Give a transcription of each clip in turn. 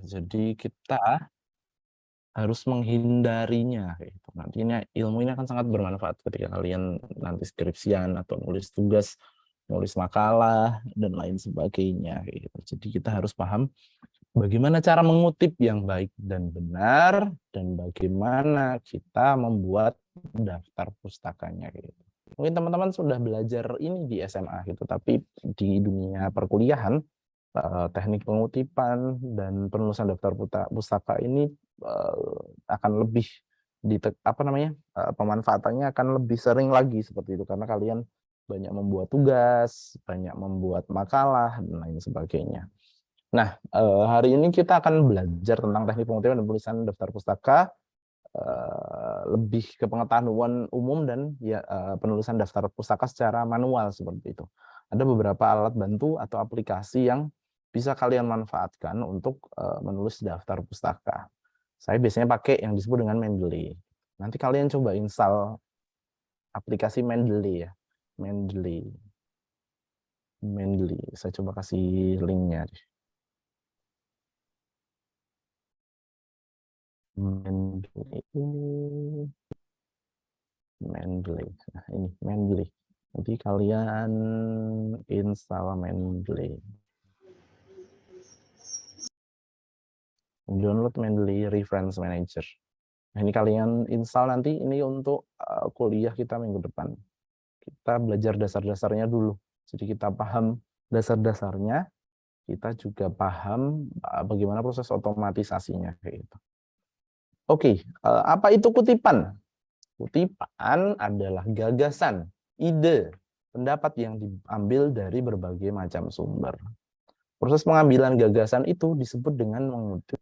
Jadi kita harus menghindarinya kayak gitu. Nantinya ilmu ini akan sangat bermanfaat ketika kalian nanti skripsian atau nulis tugas, nulis makalah dan lain sebagainya kayak gitu. Jadi kita harus paham bagaimana cara mengutip yang baik dan benar dan bagaimana kita membuat daftar pustakanya kayak gitu. Mungkin teman-teman sudah belajar ini di SMA gitu, tapi di dunia perkuliahan teknik pengutipan dan penulisan daftar pustaka ini akan lebih pemanfaatannya akan lebih sering lagi seperti itu karena kalian banyak membuat tugas, banyak membuat makalah dan lain sebagainya. Nah, hari ini kita akan belajar tentang teknik pengutipan dan penulisan daftar pustaka, lebih ke pengetahuan umum dan ya penulisan daftar pustaka secara manual seperti itu. Ada beberapa alat bantu atau aplikasi yang bisa kalian manfaatkan untuk menulis daftar pustaka. Saya biasanya pakai yang disebut dengan Mendeley. Nanti kalian coba install aplikasi Mendeley ya. Mendeley. Mendeley. Saya coba kasih linknya. Mendeley. Mendeley. Nah, ini Mendeley. Nanti kalian install Mendeley. Download Mendeley Reference Manager. Nah, ini kalian install nanti ini untuk kuliah kita minggu depan. Kita belajar dasar-dasarnya dulu. Jadi kita paham dasar-dasarnya, kita juga paham bagaimana proses otomatisasinya kayak gitu. Oke, apa itu kutipan? Kutipan adalah gagasan, ide, pendapat yang diambil dari berbagai macam sumber. Proses pengambilan gagasan itu disebut dengan mengutip.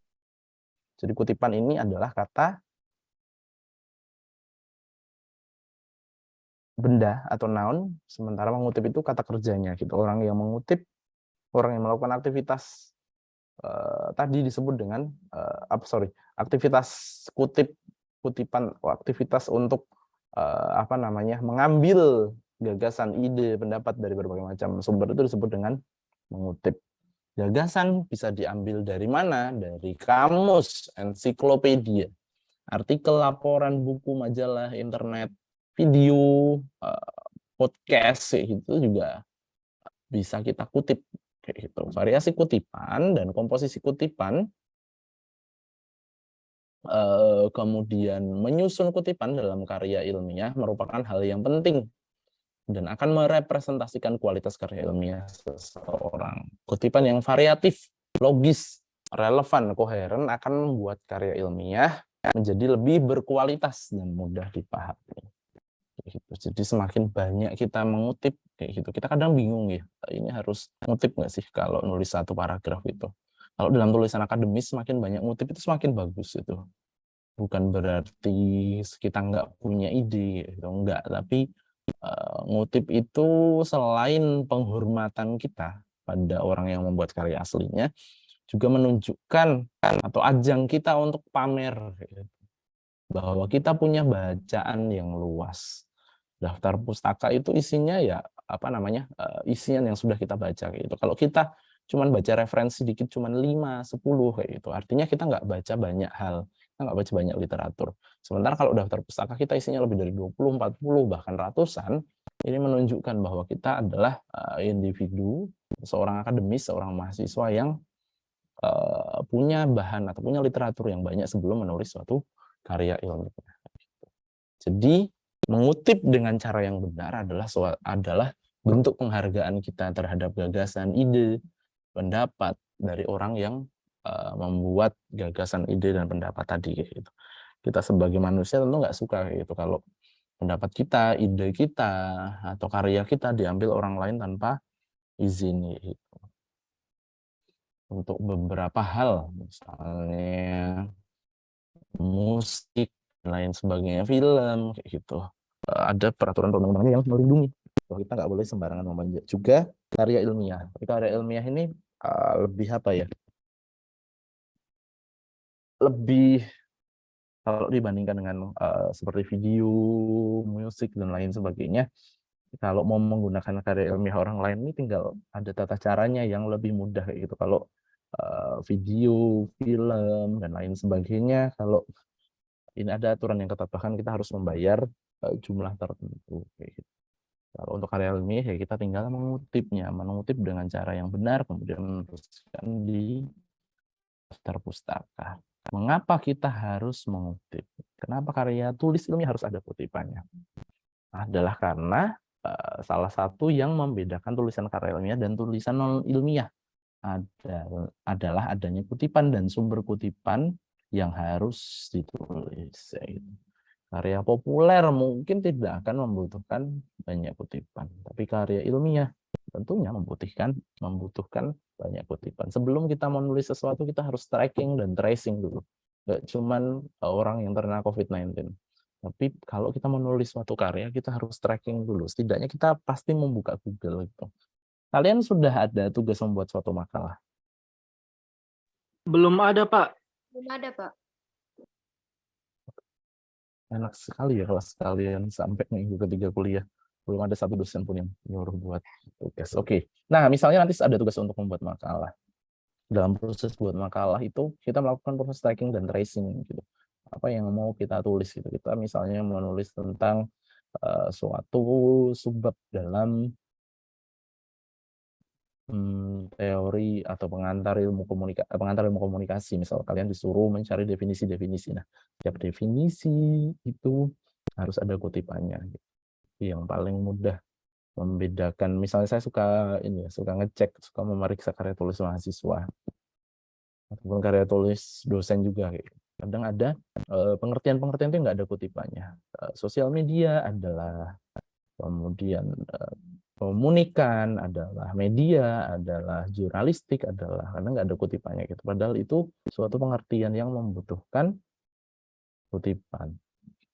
Jadi kutipan ini adalah kata benda atau noun, sementara mengutip itu kata kerjanya gitu. Orang yang mengutip, orang yang melakukan aktivitas tadi disebut dengan aktivitas kutipan, aktivitas untuk mengambil gagasan, ide, pendapat dari berbagai macam sumber itu disebut dengan mengutip. Gagasan bisa diambil dari mana? Dari kamus, ensiklopedia, artikel, laporan, buku, majalah, internet, video, podcast itu juga bisa kita kutip kayak gitu. Variasi kutipan dan komposisi kutipan, kemudian menyusun kutipan dalam karya ilmiah merupakan hal yang penting dan akan merepresentasikan kualitas karya ilmiah seseorang. Kutipan yang variatif, logis, relevan, koheren akan membuat karya ilmiah menjadi lebih berkualitas dan mudah dipahami. Gitu. Jadi semakin banyak kita mengutip kayak gitu, kita kadang bingung ya, ini harus ngutip nggak sih kalau nulis satu paragraf itu. Kalau dalam tulisan akademis semakin banyak ngutip itu semakin bagus itu. Bukan berarti kita nggak punya ide, gitu. Enggak. Tapi ngutip itu selain penghormatan kita pada orang yang membuat karya aslinya, juga menunjukkan atau ajang kita untuk pamer gitu, bahwa kita punya bacaan yang luas. Daftar pustaka itu isinya ya isian yang sudah kita baca gitu. Kalau kita cuman baca referensi dikit, cuman 5, 10 kayak gitu, artinya kita nggak baca banyak hal, kita nggak baca banyak literatur. Sementara kalau daftar pustaka kita isinya lebih dari 20, 40, bahkan ratusan, ini menunjukkan bahwa kita adalah individu, seorang akademis, seorang mahasiswa yang punya bahan atau punya literatur yang banyak sebelum menulis suatu karya ilmiah. Jadi mengutip dengan cara yang benar adalah bentuk penghargaan kita terhadap gagasan, ide, pendapat dari orang yang membuat gagasan, ide, dan pendapat tadi gitu. Kita sebagai manusia tentu nggak suka gitu kalau pendapat kita, ide kita, atau karya kita diambil orang lain tanpa izin gitu. Untuk beberapa hal, misalnya musik, lain sebagainya, film, kayak gitu. Ada peraturan perundang-undangan yang melindungi. Kita nggak boleh sembarangan memanjat. Juga karya ilmiah. Karya ilmiah ini lebih apa ya? Lebih kalau dibandingkan dengan seperti video, musik dan lain sebagainya, kalau mau menggunakan karya ilmiah orang lain ini tinggal ada tata caranya yang lebih mudah kayak gitu. Kalau video, film, dan lain sebagainya. Kalau ini ada aturan yang ketat, bahkan kita harus membayar jumlah tertentu. Kayak gitu. Kalau untuk karya ilmiah ya kita tinggal mengutip dengan cara yang benar, kemudian menuliskan di daftar pustaka. Mengapa kita harus mengutip? Kenapa karya tulis ilmiah harus ada kutipannya? Adalah karena salah satu yang membedakan tulisan karya ilmiah dan tulisan non ilmiah adalah adanya kutipan dan sumber kutipan yang harus ditulis. Karya populer mungkin tidak akan membutuhkan banyak kutipan, tapi karya ilmiah tentunya membutuhkan banyak kutipan. Sebelum kita menulis sesuatu, kita harus tracking dan tracing dulu. Nggak cuman orang yang terkena COVID-19. Tapi kalau kita menulis suatu karya, kita harus tracking dulu. Setidaknya kita pasti membuka Google gitu. Kalian sudah ada tugas membuat suatu makalah? Belum ada, Pak. Belum ada, Pak. Enak sekali ya kalau sekalian sampai minggu ketiga kuliah belum ada satu dosen pun yang nyuruh buat tugas. Oke. Nah, misalnya nanti ada tugas untuk membuat makalah. Dalam proses buat makalah itu kita melakukan proses tracking dan tracing gitu. Apa yang mau kita tulis gitu. Kita misalnya menulis tentang suatu subbab dalam teori atau pengantar ilmu komunikasi. Misal kalian disuruh mencari definisi-definisi. Nah, setiap definisi itu harus ada kutipannya. Yang paling mudah membedakan, misalnya saya suka ngecek, suka memeriksa karya tulis mahasiswa ataupun karya tulis dosen juga. Kadang ada pengertian-pengertian itu nggak ada kutipannya. Sosial media adalah, kemudian komunikan adalah, media adalah, jurnalistik adalah, karena nggak ada kutipannya gitu. Padahal itu suatu pengertian yang membutuhkan kutipan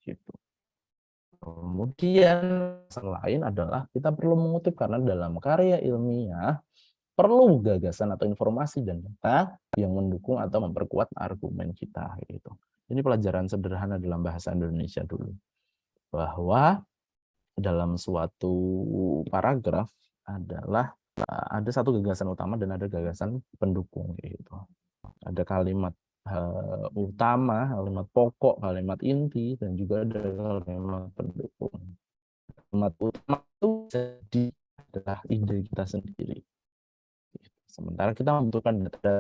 gitu. Kemudian selain adalah kita perlu mengutip karena dalam karya ilmiah perlu gagasan atau informasi dan data yang mendukung atau memperkuat argumen kita gitu. Ini pelajaran sederhana dalam bahasa Indonesia dulu. Bahwa dalam suatu paragraf adalah ada satu gagasan utama dan ada gagasan pendukung gitu. Ada kalimat utama, kalimat pokok, kalimat inti, dan juga ada kalimat pendukung. Kalimat utama itu jadi adalah ide kita sendiri. Sementara kita membutuhkan data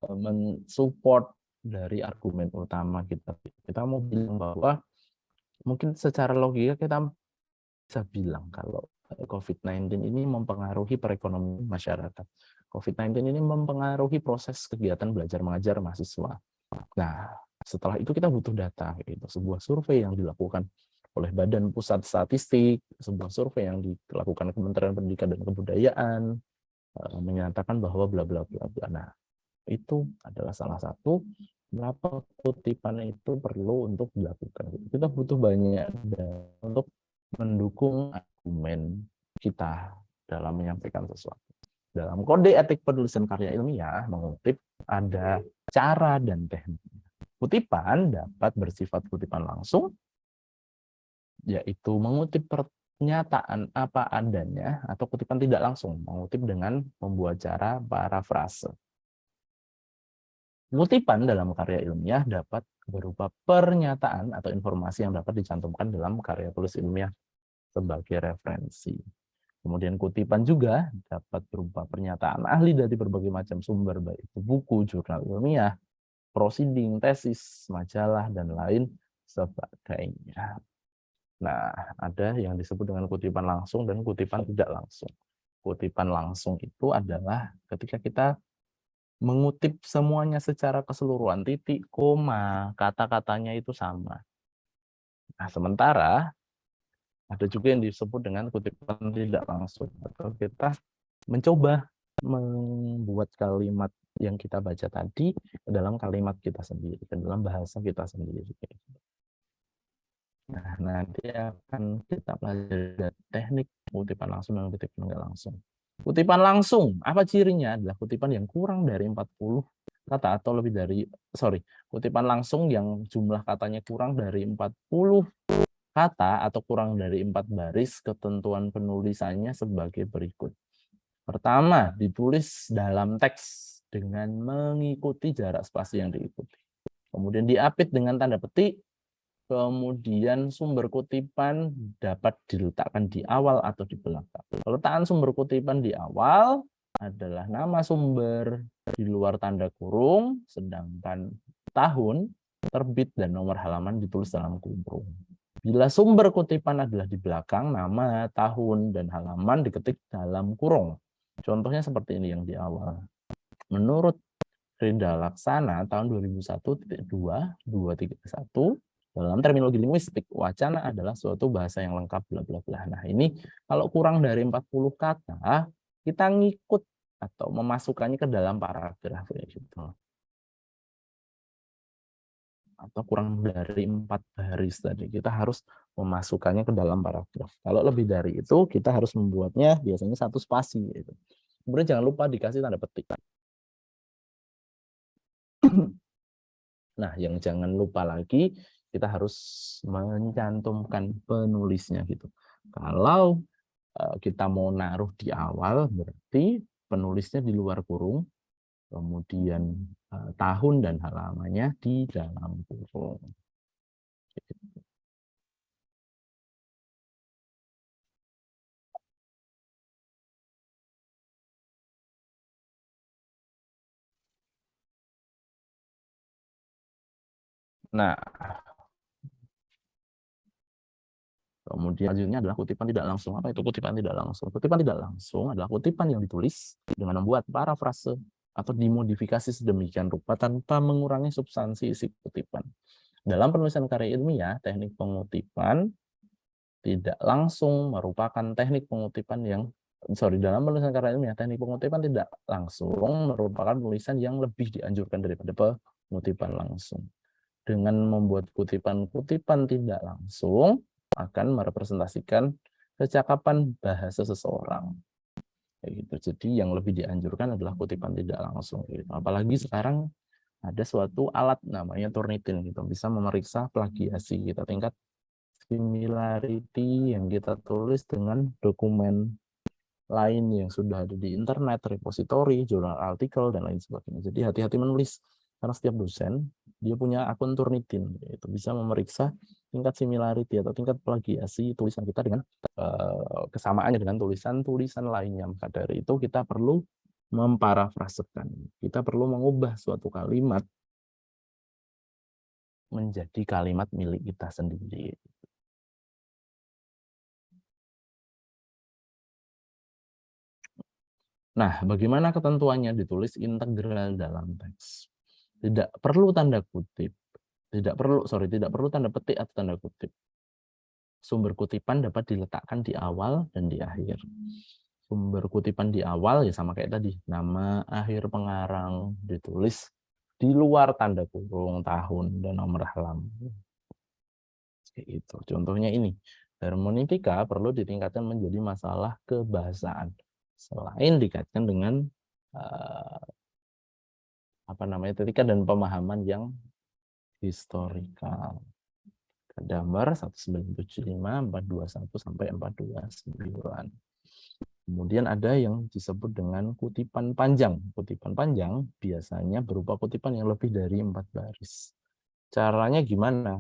mensupport dari argumen utama kita. Kita mau bilang bahwa mungkin secara logika kita bisa bilang kalau COVID-19 ini mempengaruhi perekonomian masyarakat. COVID-19 ini mempengaruhi proses kegiatan belajar mengajar mahasiswa. Nah, setelah itu kita butuh data. Itu sebuah survei yang dilakukan oleh Badan Pusat Statistik, sebuah survei yang dilakukan Kementerian Pendidikan dan Kebudayaan, menyatakan bahwa bla bla bla bla. Nah, itu adalah salah satu mengapa kutipan itu perlu untuk dilakukan. Kita butuh banyak data untuk mendukung argumen kita dalam menyampaikan sesuatu. Dalam kode etik penulisan karya ilmiah, mengutip ada cara dan teknik. Kutipan dapat bersifat kutipan langsung, yaitu mengutip pernyataan apa adanya, atau kutipan tidak langsung, mengutip dengan membuat cara parafrase. Kutipan dalam karya ilmiah dapat berupa pernyataan atau informasi yang dapat dicantumkan dalam karya tulis ilmiah sebagai referensi. Kemudian kutipan juga dapat berupa pernyataan ahli dari berbagai macam sumber, baik itu buku, jurnal ilmiah, proceeding, tesis, majalah, dan lain sebagainya. Nah, ada yang disebut dengan kutipan langsung dan kutipan tidak langsung. Kutipan langsung itu adalah ketika kita mengutip semuanya secara keseluruhan, titik, koma, kata-katanya itu sama. Nah, sementara ada juga yang disebut dengan kutipan tidak langsung, atau kita mencoba membuat kalimat yang kita baca tadi dalam kalimat kita sendiri, dalam bahasa kita sendiri. Nah, nanti akan kita pelajari teknik kutipan langsung dan kutipan tidak langsung. Kutipan langsung, apa cirinya? Adalah kutipan yang kurang dari 40 kata atau lebih dari, kutipan langsung yang jumlah katanya kurang dari 40 kata atau kurang dari 4 baris. Ketentuan penulisannya sebagai berikut. Pertama, ditulis dalam teks dengan mengikuti jarak spasi yang diikuti. Kemudian diapit dengan tanda petik, kemudian sumber kutipan dapat diletakkan di awal atau di belakang. Peletakan sumber kutipan di awal adalah nama sumber di luar tanda kurung, sedangkan tahun, terbit, dan nomor halaman ditulis dalam kurung. Bila sumber kutipan adalah di belakang, nama, tahun, dan halaman diketik dalam kurung. Contohnya seperti ini yang di awal. Menurut Rida Laksana tahun 2001.2.231, dalam terminologi linguistik, wacana adalah suatu bahasa yang lengkap, bla bla bla. Nah, ini kalau kurang dari 40 kata, kita ngikut atau memasukkannya ke dalam paragraf kayak gitu. Atau kurang dari 4 baris tadi, kita harus memasukkannya ke dalam paragraf. Kalau lebih dari itu, kita harus membuatnya biasanya 1 spasi. Gitu. Kemudian jangan lupa dikasih tanda petik. Nah, yang jangan lupa lagi, kita harus mencantumkan penulisnya gitu. Kalau kita mau naruh di awal, berarti penulisnya di luar kurung, kemudian tahun dan halamannya di dalam kurung. Nah, kemudian selanjutnya adalah kutipan tidak langsung. Apa itu kutipan tidak langsung? Kutipan tidak langsung adalah kutipan yang ditulis dengan membuat parafrase atau dimodifikasi sedemikian rupa tanpa mengurangi substansi isi kutipan. Dalam penulisan karya ilmiah, teknik pengutipan tidak langsung merupakan teknik pengutipan yang dalam penulisan karya ilmiah, teknik pengutipan tidak langsung merupakan penulisan yang lebih dianjurkan daripada pengutipan langsung. Dengan membuat kutipan-kutipan tidak langsung akan merepresentasikan kecakapan bahasa seseorang. Kayak gitu. Jadi yang lebih dianjurkan adalah kutipan tidak langsung. Gitu. Apalagi sekarang ada suatu alat namanya Turnitin, gitu, bisa memeriksa plagiasi kita, tingkat similarity yang kita tulis dengan dokumen lain yang sudah ada di internet, repository, jurnal artikel, dan lain sebagainya. Jadi hati-hati menulis, karena setiap dosen dia punya akun Turnitin, itu bisa memeriksa tingkat similarity atau tingkat plagiasi tulisan kita dengan kesamaannya dengan tulisan-tulisan lainnya. Maka dari itu kita perlu memparafrasekan, kita perlu mengubah suatu kalimat menjadi kalimat milik kita sendiri. Nah, bagaimana ketentuannya? Ditulis integral dalam teks. Tidak perlu tanda kutip. Tidak perlu tanda petik atau tanda kutip. Sumber kutipan dapat diletakkan di awal dan di akhir. Sumber kutipan di awal ya sama kayak tadi. Nama, akhir pengarang ditulis di luar tanda kurung, tahun, dan nomor halaman. Itu. Contohnya ini. Hermeneutika perlu ditingkatkan menjadi masalah kebahasaan. Selain dikaitkan dengan etika dan pemahaman yang historikal. Gambar 1975-421 sampai 429. Kemudian ada yang disebut dengan kutipan panjang. Kutipan panjang biasanya berupa kutipan yang lebih dari 4 baris. Caranya gimana?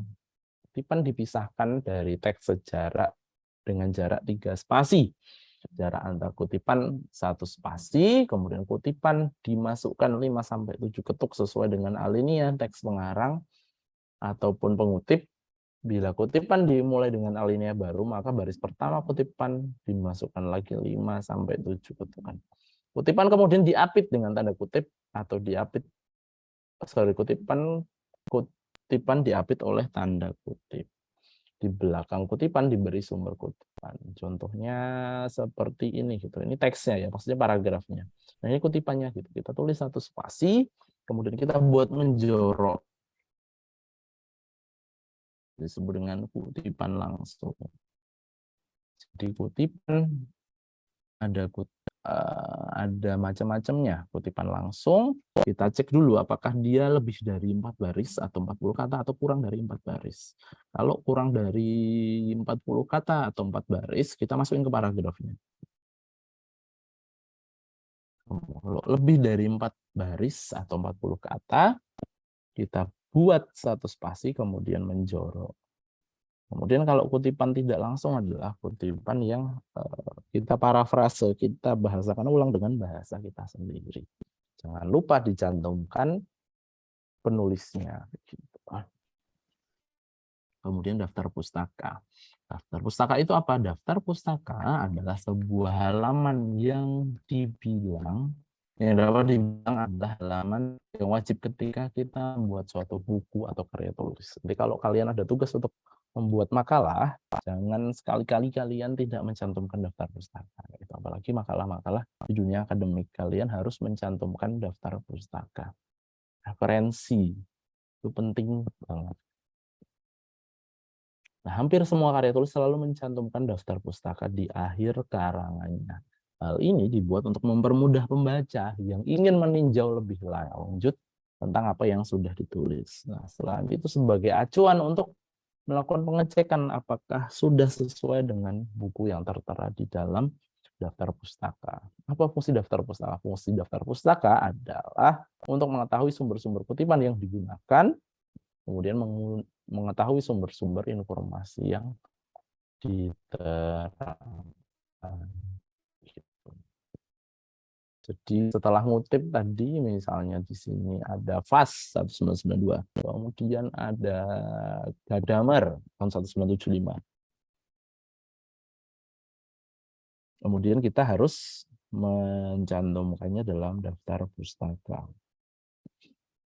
Kutipan dipisahkan dari teks sejarak dengan jarak 3 spasi. Jarak antar kutipan 1 spasi, kemudian kutipan dimasukkan 5-7 ketuk sesuai dengan alinea teks pengarang ataupun pengutip. Bila kutipan dimulai dengan alinea baru, maka baris pertama kutipan dimasukkan lagi 5-7 ketukan. Kutipan kemudian diapit dengan tanda kutip atau kutipan diapit oleh tanda kutip. Di belakang kutipan diberi sumber kutipan. Contohnya seperti ini gitu. Ini teksnya ya, maksudnya paragrafnya. Nah, ini kutipannya gitu. Kita tulis 1 spasi, kemudian kita buat menjorok. Disebut dengan kutipan langsung. Jadi kutipan ada macam-macamnya. Kutipan langsung, kita cek dulu apakah dia lebih dari 4 baris atau 40 kata atau kurang dari 4 baris. Kalau kurang dari 40 kata atau 4 baris, kita masukin ke paragrafnya. Kalau lebih dari 4 baris atau 40 kata, kita buat satu spasi kemudian menjorok. Kemudian kalau kutipan tidak langsung adalah kutipan yang kita parafrase, kita bahasakan ulang dengan bahasa kita sendiri. Jangan lupa dicantumkan penulisnya. Kemudian daftar pustaka. Daftar pustaka itu apa? Daftar pustaka adalah sebuah halaman yang dapat dibilang adalah halaman yang wajib ketika kita membuat suatu buku atau karya tulis. Jadi kalau kalian ada tugas untuk membuat makalah, jangan sekali-kali kalian tidak mencantumkan daftar pustaka. Itu apalagi makalah-makalah di dunia akademik, kalian harus mencantumkan daftar pustaka. Referensi itu penting banget. Nah, hampir semua karya tulis selalu mencantumkan daftar pustaka di akhir karangannya. Hal ini dibuat untuk mempermudah pembaca yang ingin meninjau lebih lanjut tentang apa yang sudah ditulis. Nah, selain itu sebagai acuan untuk melakukan pengecekan apakah sudah sesuai dengan buku yang tertera di dalam daftar pustaka. Apa fungsi daftar pustaka? Fungsi daftar pustaka adalah untuk mengetahui sumber-sumber kutipan yang digunakan, kemudian mengetahui sumber-sumber informasi yang diterangkan. Jadi setelah ngutip tadi, misalnya di sini ada FAS 1992, kemudian ada Gadamer tahun 1975. Kemudian kita harus mencantumkannya dalam daftar pustaka.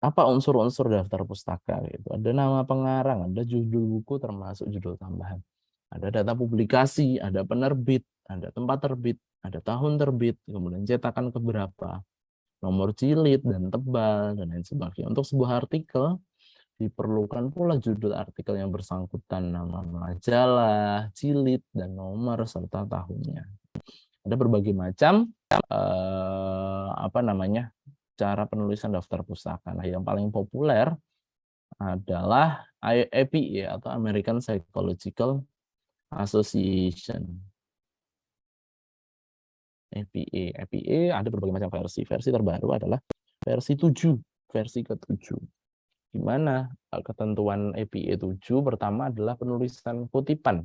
Apa unsur-unsur daftar pustaka? Itu ada nama pengarang, ada judul buku termasuk judul tambahan. Ada data publikasi, ada penerbit, ada tempat terbit, ada tahun terbit, kemudian cetakan keberapa, nomor jilid dan tebal, dan lain sebagainya. Untuk sebuah artikel, diperlukan pula judul artikel yang bersangkutan, nama majalah, jilid, dan nomor, serta tahunnya. Ada berbagai macam cara penulisan daftar pustaka. Nah, yang paling populer adalah APA atau American Psychological Association. APA ada berbagai macam versi. Versi terbaru adalah versi 7, versi ke-7. Di mana ketentuan APA 7 pertama adalah penulisan kutipan.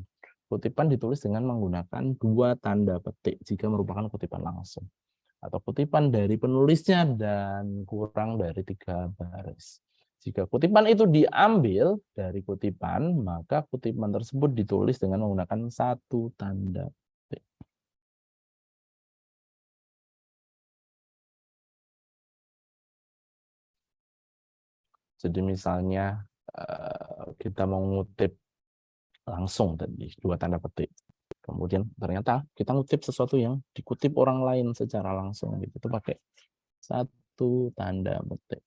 Kutipan ditulis dengan menggunakan 2 tanda petik jika merupakan kutipan langsung, atau kutipan dari penulisnya dan kurang dari 3 baris. Jika kutipan itu diambil dari kutipan, maka kutipan tersebut ditulis dengan menggunakan 1 tanda petik. Jadi misalnya kita mau ngutip langsung tadi 2 tanda petik. Kemudian ternyata kita ngutip sesuatu yang dikutip orang lain secara langsung, gitu, itu pakai 1 tanda petik.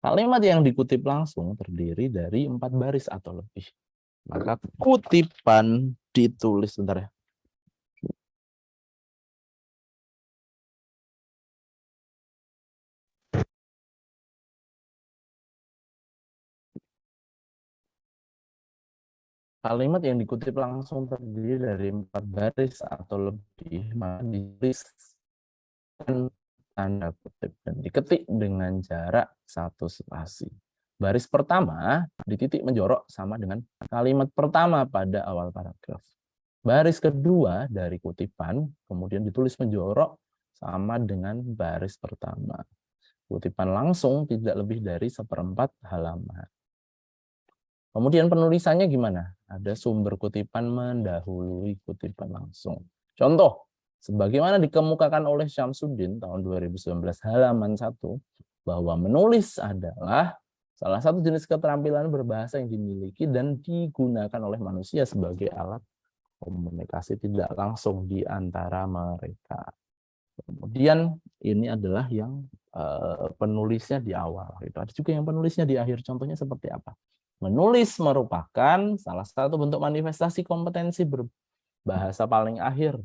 Kalimat yang dikutip langsung terdiri dari 4 baris atau lebih. Maka kutipan ditulis, bentar ya. Kalimat yang dikutip langsung terdiri dari 4 baris atau lebih, maka ditulis tanda kutip dan diketik dengan jarak 1 spasi. Baris pertama di titik menjorok sama dengan kalimat pertama pada awal paragraf. Baris kedua dari kutipan kemudian ditulis menjorok sama dengan baris pertama. Kutipan langsung tidak lebih dari 1/4 halaman. Kemudian penulisannya gimana? Ada sumber kutipan mendahului kutipan langsung. Contoh, sebagaimana dikemukakan oleh Syamsuddin tahun 2019 halaman 1, bahwa menulis adalah salah satu jenis keterampilan berbahasa yang dimiliki dan digunakan oleh manusia sebagai alat komunikasi tidak langsung di antara mereka. Kemudian ini adalah yang penulisnya di awal. Itu ada juga yang penulisnya di akhir. Contohnya seperti apa? Menulis merupakan salah satu bentuk manifestasi kompetensi berbahasa paling akhir.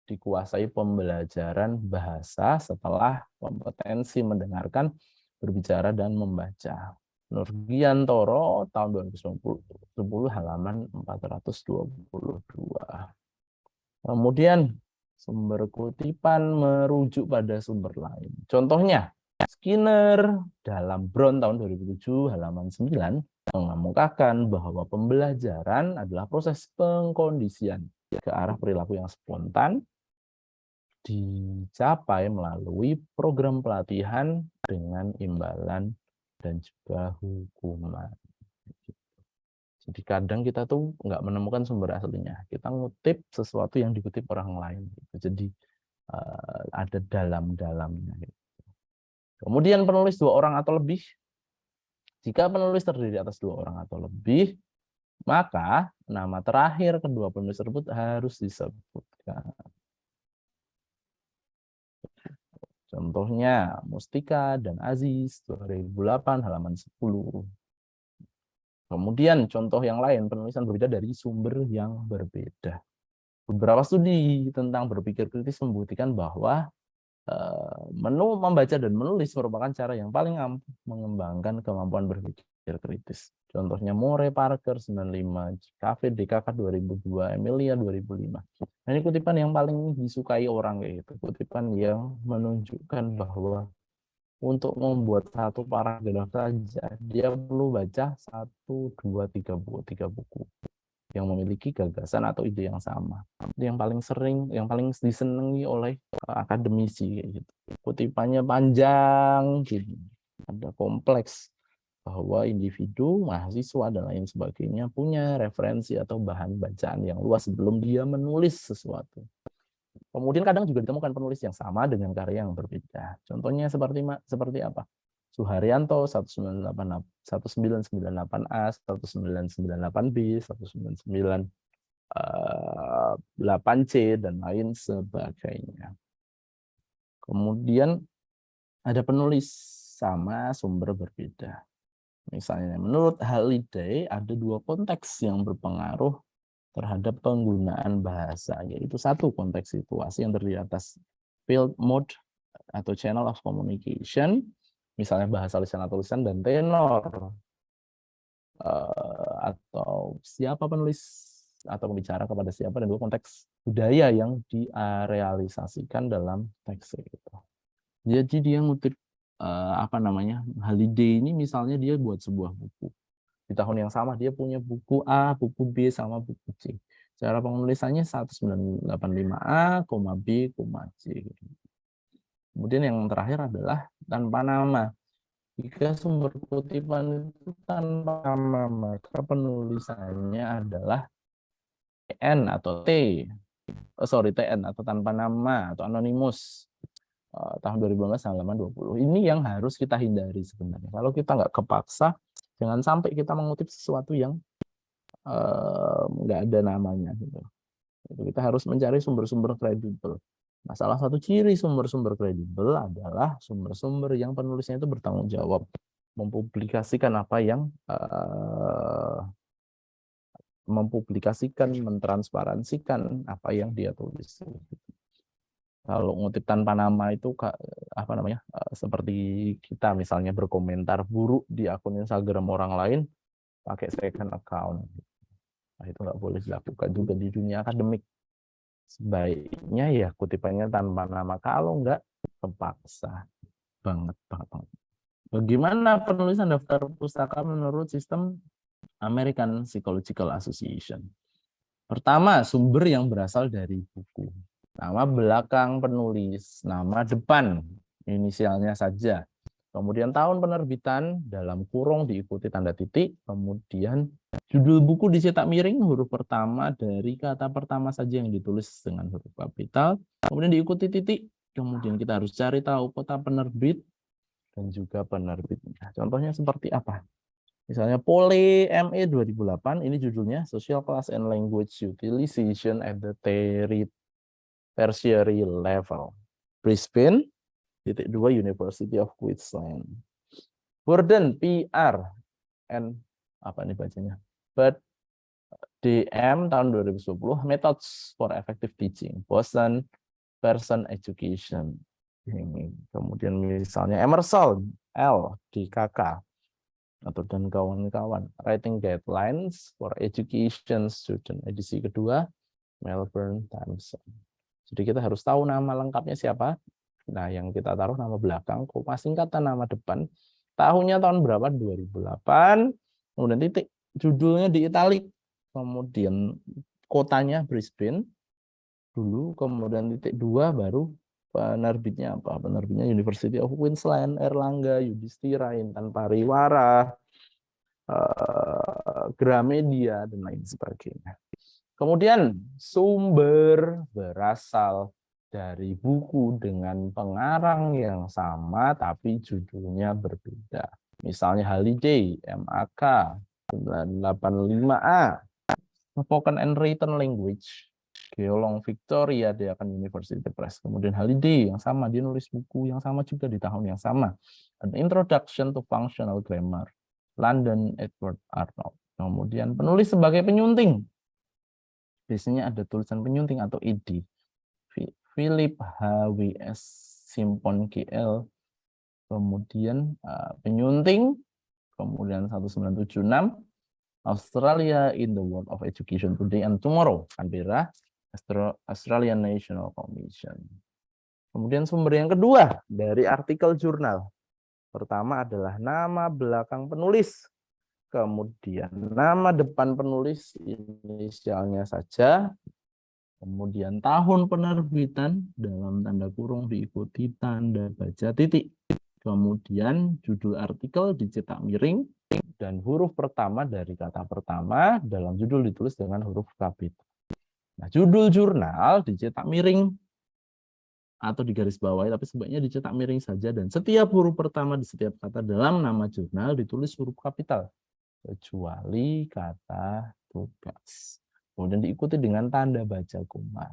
Dikuasai pembelajaran bahasa setelah kompetensi mendengarkan, berbicara, dan membaca. Nurgiantoro tahun 2010 halaman 422. Kemudian Sumber kutipan merujuk pada sumber lain. Contohnya, Skinner dalam Brown tahun 2007 halaman 9 mengemukakan bahwa pembelajaran adalah proses pengkondisian ke arah perilaku yang spontan dicapai melalui program pelatihan dengan imbalan dan juga hukuman. Jadi kadang kita tuh nggak menemukan sumber aslinya. Kita ngutip sesuatu yang dikutip orang lain. Jadi ada dalam-dalamnya. Kemudian penulis 2 orang atau lebih. Jika penulis terdiri atas 2 orang atau lebih, maka nama terakhir kedua penulis tersebut harus disebutkan. Contohnya Mustika dan Aziz 2008 halaman 10. Kemudian contoh yang lain, penulisan berbeda dari sumber yang berbeda. Beberapa studi tentang berpikir kritis membuktikan bahwa membaca dan menulis merupakan cara yang paling ampuh mengembangkan kemampuan berpikir kritis. Contohnya Moore Parker 95, Cafe DKK 2002, Emilia 2005. Nah, ini kutipan yang paling disukai orang kayak gitu. Kutipan yang menunjukkan bahwa untuk membuat satu paragraf saja dia perlu baca 1, 2, 3 buku yang memiliki gagasan atau ide yang sama. Yang paling sering, yang paling disenangi oleh akademisi gitu. Kutipannya panjang gitu. Ada kompleks bahwa individu, mahasiswa dan lain sebagainya punya referensi atau bahan bacaan yang luas sebelum dia menulis sesuatu. Kemudian kadang juga ditemukan penulis yang sama dengan karya yang berbeda. Contohnya seperti apa? Suharyanto 1998A, 1998B, 1998C, dan lain sebagainya. Kemudian ada penulis sama sumber berbeda. Misalnya, menurut Halliday ada 2 konteks yang berpengaruh terhadap penggunaan bahasa, yaitu 1 konteks situasi yang terdiri atas field mode atau channel of communication, misalnya bahasa lisan atau tulisan, dan tenor atau siapa penulis atau pembicara kepada siapa, dan 2 konteks budaya yang direalisasikan dalam teks itu. Jadi dia ngutip Halliday ini misalnya dia buat sebuah buku. Di tahun yang sama dia punya buku A, buku B, sama buku C. Cara penulisannya 1985A, B, C. Kemudian yang terakhir adalah tanpa nama. Jika sumber kutipan itu tanpa nama, maka penulisannya adalah TN atau TN atau tanpa nama atau anonimus. Tahun 2015 halaman 20. Ini yang harus kita hindari sebenarnya. Kalau kita nggak kepaksa, jangan sampai kita mengutip sesuatu yang nggak ada namanya. Gitu. Kita harus mencari sumber-sumber kredibel. Nah, salah satu ciri sumber-sumber kredibel adalah sumber-sumber yang penulisnya itu bertanggung jawab, mempublikasikan apa yang mentransparansikan apa yang dia tulis. Kalau ngutip tanpa nama itu seperti kita misalnya berkomentar buruk di akun Instagram orang lain pakai second account. Nah, itu nggak boleh dilakukan juga di dunia akademik. Sebaiknya ya kutipannya tanpa nama, kalau nggak kepaksa banget. Bagaimana penulisan daftar pustaka menurut sistem American Psychological Association? Pertama, sumber yang berasal dari buku. Nama belakang penulis, nama depan, inisialnya saja. Kemudian tahun penerbitan, dalam kurung diikuti tanda titik. Kemudian judul buku dicetak miring, huruf pertama dari kata pertama saja yang ditulis dengan huruf kapital. Kemudian diikuti titik. Kemudian kita harus cari tahu kota penerbit dan juga penerbitnya. Contohnya seperti apa? Misalnya Pole ME 2008, ini judulnya Social Class and Language Utilization at the Tertiary Level. Brisbane, _2 University of Queensland. Burden PR and But DM tahun 2010, Methods for Effective Teaching, Boston Person Education. Kemudian misalnya Emerson L DKK dan kawan-kawan, Writing Guidelines for Education Student, edisi kedua, Melbourne Times. Jadi kita harus tahu nama lengkapnya siapa. Nah, yang kita taruh nama belakang, koma singkatan nama depan. Tahunnya tahun berapa? 2008. Kemudian titik. Judulnya di italic. Kemudian kotanya Brisbane dulu. Kemudian titik 2 baru penerbitnya apa? Penerbitnya University of Queensland, Erlangga, Yudhistira, Intan Pariwara, Gramedia, dan lain sebagainya. Kemudian sumber berasal dari buku dengan pengarang yang sama tapi judulnya berbeda. Misalnya Halliday, MAK 985A, Spoken and Written Language, Geolong Victoria, dia akan University Press. Kemudian Halliday yang sama, dia nulis buku yang sama juga di tahun yang sama. An Introduction to Functional Grammar, London, Edward Arnold. Kemudian penulis sebagai penyunting. Biasanya ada tulisan penyunting atau id. Philip HWS Simpon GL. Kemudian penyunting. Kemudian 1976. Australia in the World of Education Today and Tomorrow. Canberra, Australian National Commission. Kemudian sumber yang kedua dari artikel jurnal. Pertama adalah nama belakang penulis. Kemudian nama depan penulis, inisialnya saja. Kemudian tahun penerbitan dalam tanda kurung diikuti tanda baca titik. Kemudian judul artikel dicetak miring dan huruf pertama dari kata pertama dalam judul ditulis dengan huruf kapital. Nah, judul jurnal dicetak miring atau digarisbawahi, tapi sebaiknya dicetak miring saja, dan setiap huruf pertama di setiap kata dalam nama jurnal ditulis huruf kapital, kecuali kata tugas. Kemudian diikuti dengan tanda baca koma.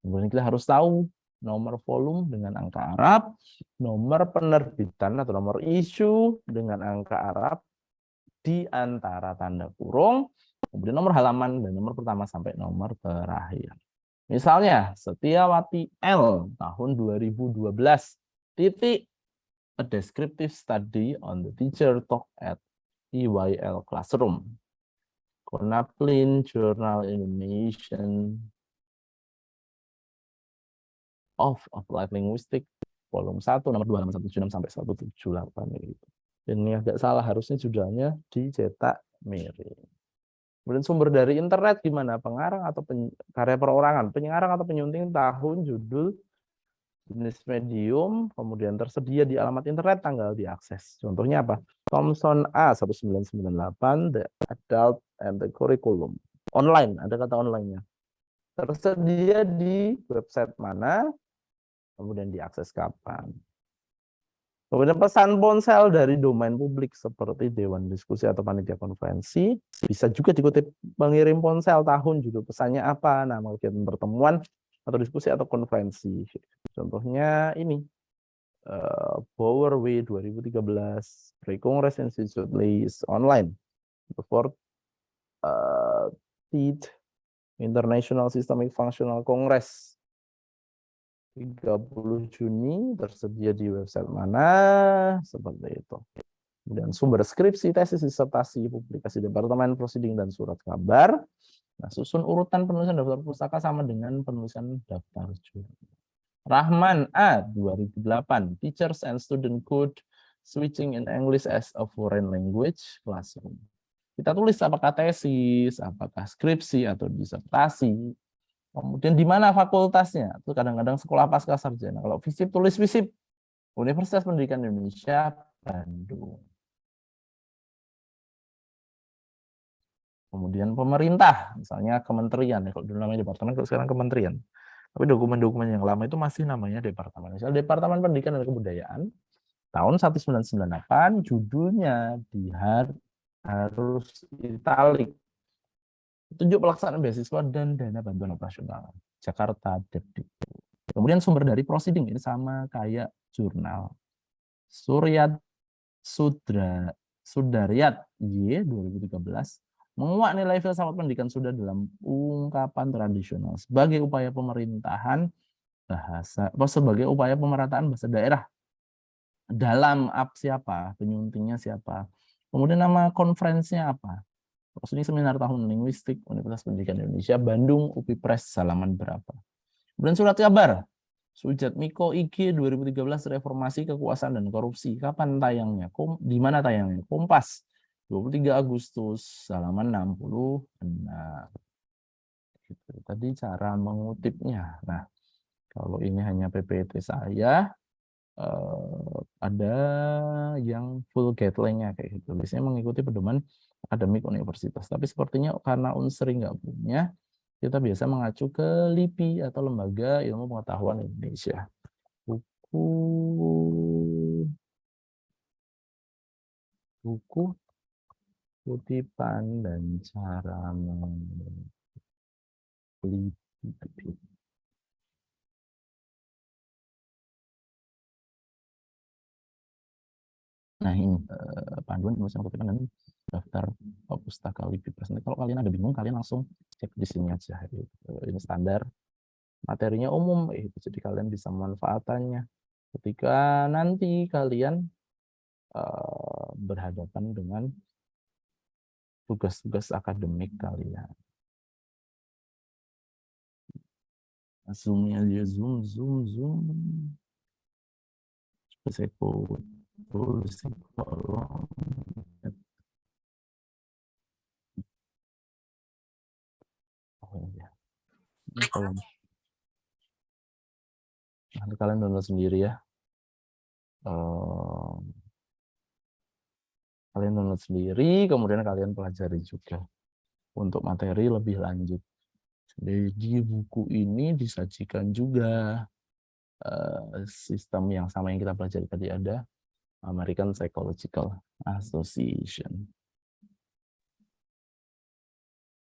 Kemudian kita harus tahu nomor volume dengan angka Arab, nomor penerbitan atau nomor issue dengan angka Arab di antara tanda kurung, kemudian nomor halaman dan nomor pertama sampai nomor terakhir. Misalnya, Setiawati L tahun 2012, titik, a descriptive study on the teacher talk at EYL Classroom. Konapelin Journal Indonesian of Applied Linguistics, volume 1, nomor 2, halaman 176 sampai 178. Gitu. Ini agak salah, harusnya judulnya dicetak miring. Kemudian sumber dari internet gimana? Pengarang atau karya perorangan, pengarang atau penyunting, tahun, judul, jenis medium, kemudian tersedia di alamat internet, tanggal diakses. Contohnya apa? Thomson A 1998, The Adult and the Curriculum. Online, ada kata online-nya. Tersedia di website mana, kemudian diakses kapan. Kemudian pesan ponsel dari domain publik seperti Dewan Diskusi atau Panitia Konferensi. Bisa juga dikutip pengirim ponsel, tahun, judul pesannya apa, nama kegiatan pertemuan atau diskusi atau konferensi. Contohnya ini, Bower W 2013, Pre-Congress Institute List Online, the 4th International Systemic Functional Congress. 30 Juni tersedia di website mana, seperti itu. Kemudian sumber skripsi, tesis, disertasi, publikasi Departemen Proceeding dan surat kabar. Nah, susun urutan penulisan daftar pustaka sama dengan penulisan daftar jurnal. Rahman A 2008, Teachers and Student Code Switching in English as a Foreign Language Classroom. Kita tulis apakah tesis, apakah skripsi atau disertasi. Kemudian di mana fakultasnya? Itu kadang-kadang sekolah pasca sarjana. Kalau FISIP, tulis FISIP. Universitas Pendidikan Indonesia, Bandung. Kemudian pemerintah, misalnya kementerian. Kalau dulu namanya departemen, kalau sekarang kementerian. Tapi dokumen-dokumen yang lama itu masih namanya departemen. Misalnya Departemen Pendidikan dan Kebudayaan, tahun 1998, judulnya harus italik. Tunjuk pelaksanaan beasiswa dan dana bantuan operasional. Jakarta, Depdikbud. Kemudian sumber dari proceeding, ini sama kayak jurnal. Suryat Sudaryat Y 2013 menguak nilai filsafat pendidikan sudah dalam ungkapan tradisional sebagai upaya pemerintahan bahasa, sebagai upaya pemerataan bahasa daerah. Dalam siapa? Penyuntingnya siapa? Kemudian nama konferensinya apa? Maksudnya seminar tahun linguistik Universitas Pendidikan Indonesia Bandung, UPI Press, halaman berapa. Kemudian surat kabar Sujatmiko IG 2013 Reformasi Kekuasaan dan Korupsi. Kapan tayangnya? Di mana tayangnya? Kompas 23 Agustus halaman 66. Gitu. Tadi cara mengutipnya. Nah, kalau ini hanya PPT saya, ada yang full guideline-nya kayak gitu. Biasanya mengikuti pedoman akademik universitas. Tapi sepertinya karena Unsri nggak punya, kita biasa mengacu ke LIPI atau Lembaga Ilmu Pengetahuan Indonesia. Buku kutipan dan cara meneliti. Nah ini panduan penulisan kutipan dan daftar pustaka LIPI. Kalau kalian ada bingung, kalian langsung cek di sini aja. Ini standar materinya umum, jadi kalian bisa memanfaatkannya ketika nanti kalian berhadapan dengan tugas-tugas akademik kalian. Zoom-nya aja, zoom. Coba saya tulis kolom. Oh ya, ini kolom. Nanti kalian download sendiri ya. Kalian download sendiri, kemudian kalian pelajari juga untuk materi lebih lanjut. Jadi di buku ini disajikan juga sistem yang sama yang kita pelajari tadi, ada American Psychological Association.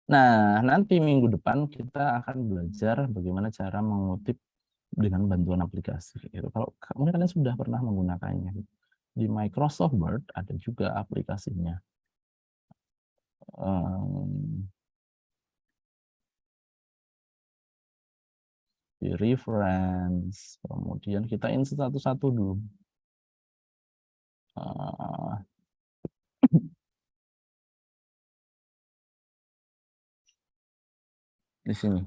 Nah, nanti minggu depan kita akan belajar bagaimana cara mengutip dengan bantuan aplikasi. Kalau mungkin kalian sudah pernah menggunakannya. Di Microsoft Word ada juga aplikasinya. Di reference, kemudian kita insert satu-satu dulu. Di sini,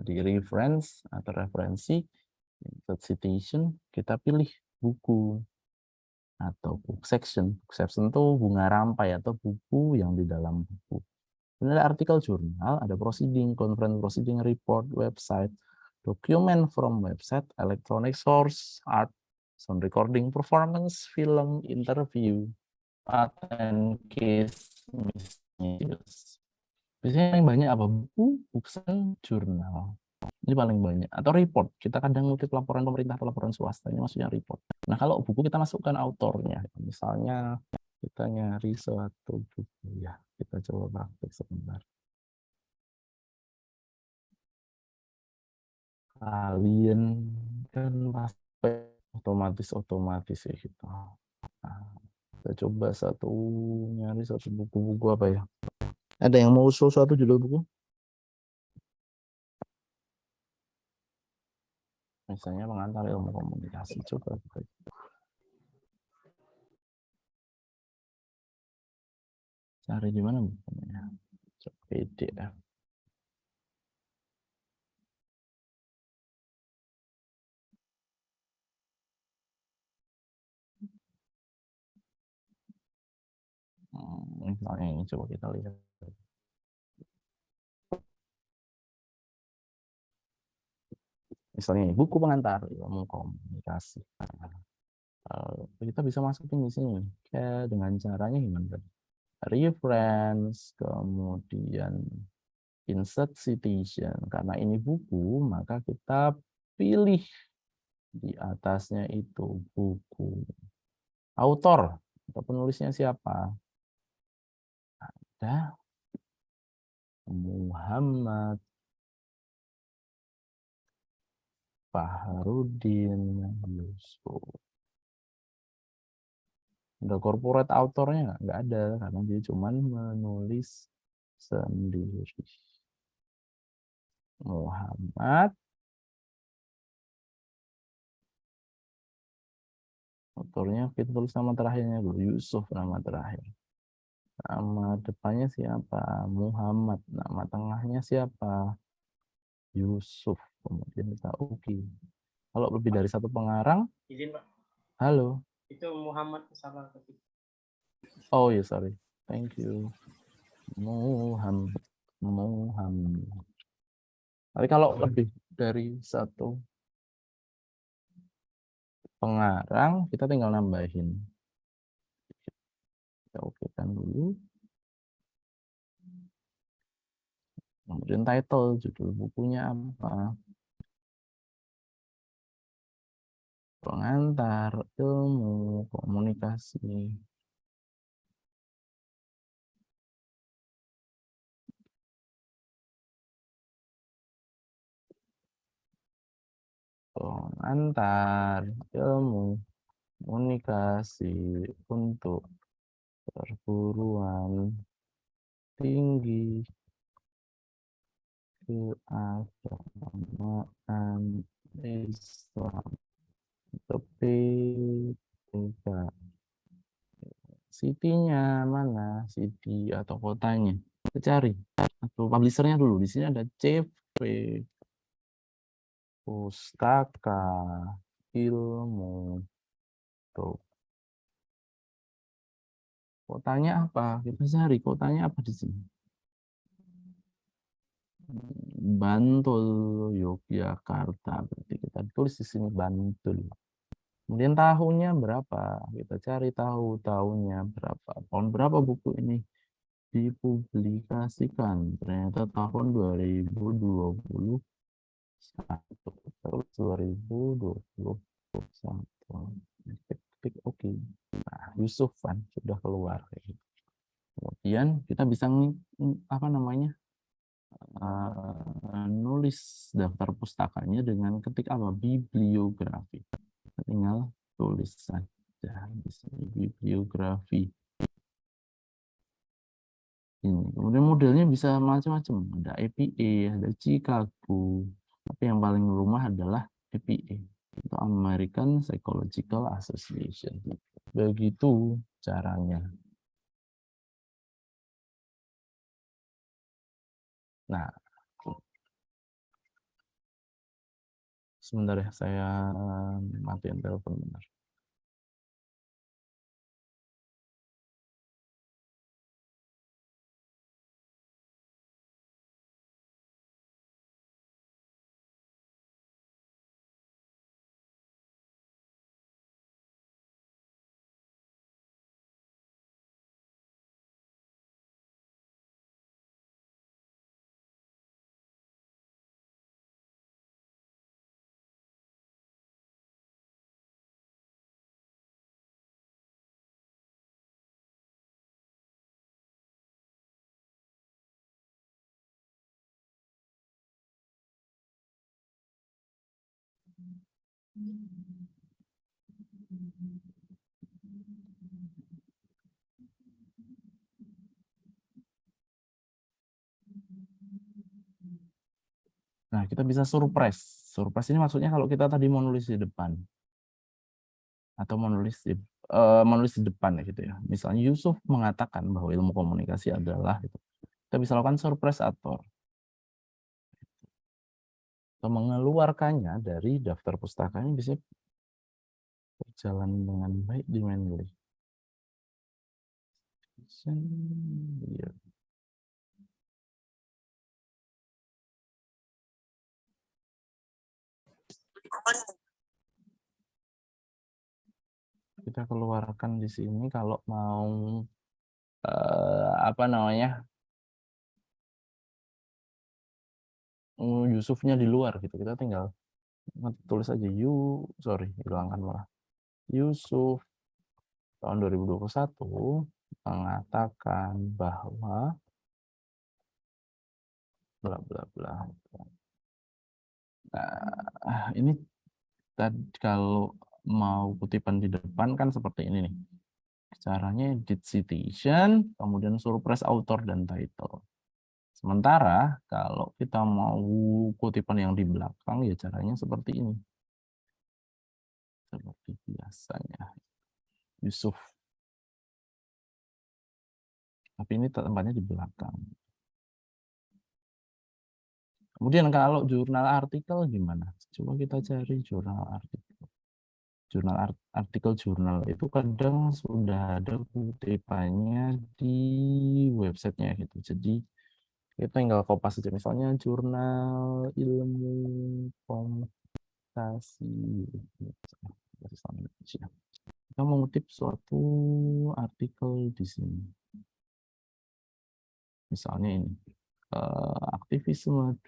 di reference atau referensi, insert citation, kita pilih buku atau book section. Book section itu bunga rampai atau buku yang di dalam buku. Ini ada artikel jurnal, ada proceeding, conference proceeding, report, website, document from website, electronic source, art, sound recording, performance, film, interview, patent, case, miscellaneous. Biasanya yang banyak apa? Buku, buku, jurnal. Ini paling banyak. Atau report. Kita kadang ngutip laporan pemerintah atau laporan swasta. Ini maksudnya report. Nah, kalau buku kita masukkan autornya. Misalnya kita nyari suatu buku. Ya, kita coba praktek sebentar. Kalian kan pasti otomatis ya gitu. Nah, kita coba nyari satu buku-buku apa ya. Ada yang mau usul suatu judul buku? Misalnya pengantar ilmu komunikasi. Coba. Cari di mana bukunya? Coba PDF. Misalnya ini coba kita lihat. Misalnya buku pengantar ilmu komunikasi. Kita bisa masukin di sini. Kayak dengan caranya gimana? Reference, kemudian insert citation. Karena ini buku, maka kita pilih di atasnya itu buku. Autor atau penulisnya siapa? Ada Muhammad Baharudin Yusuf. Ada corporate autornya nggak ada, karena dia cuma menulis sendiri. Muhammad, autornya kita tulis nama terakhirnya dulu, Yusuf nama terakhir. Nama depannya siapa? Muhammad. Nama tengahnya siapa? Yusuf, kemudian kita Uki. Kalau lebih dari satu pengarang, izin Pak, halo. itu Muhammad salah ketik. Oh ya, sorry. Thank you. Muhammad. Tapi kalau lebih dari satu pengarang, kita tinggal nambahin. Kita okekan dulu. Kemudian title, judul bukunya apa. Pengantar, ilmu, komunikasi. Pengantar, ilmu, komunikasi untuk perguruan tinggi keagamaan Islam. Tapi tidak. City-nya mana? City atau kotanya? Kita cari. Atau publisher-nya dulu. Di sini ada CV, pustaka, ilmu. Tuh. Kotanya apa? Kita cari kotanya apa di sini? Bantul, Yogyakarta. Berarti kita tulis di sini Bantul. Kemudian tahunnya berapa? Kita cari tahu tahunnya berapa. Tahun berapa buku ini dipublikasikan? Ternyata tahun 2021. Terus 2021. Klik oke. Nah, Yusuf kan sudah keluar. Kemudian kita bisa apa namanya? Nulis daftar pustakanya dengan ketik apa? Bibliografi. Tinggal tulis saja di sini bibliografi ini. Kemudian modelnya bisa macam-macam. Ada APA, ada Chicago. Tapi yang paling rumah adalah APA. Itu American Psychological Association. Begitu caranya. Nah, sebentar ya, saya matiin telepon bentar. Nah, kita bisa surprise. Surprise ini maksudnya kalau kita tadi mau nulis di depan atau menulis di depan ya gitu ya. Misalnya Yusuf mengatakan bahwa ilmu komunikasi adalah itu. Kita bisa lakukan surprise atau mengeluarkannya dari daftar pustakanya bisa berjalan dengan baik di Mendeley. Kita keluarkan di sini kalau mau apa namanya Yusufnya di luar gitu, kita tinggal tulis aja hilangkan malah Yusuf tahun 2021 mengatakan bahwa bla bla bla. Nah, ini tadi kalau mau kutipan di depan kan seperti ini nih. Caranya edit citation, kemudian surprise author dan title. Sementara kalau kita mau kutipan yang di belakang ya caranya seperti ini. Seperti biasanya. Yusuf. Tapi ini tempatnya di belakang. Kemudian kalau jurnal artikel gimana? Coba kita cari jurnal artikel. Artikel jurnal itu kadang sudah ada kutipannya di websitenya gitu. Jadi kita tinggal kopas saja. Misalnya jurnal ilmu komunikasi bahasa Indonesia. Kita mengutip suatu artikel di sini. Misalnya ini. Aktivisme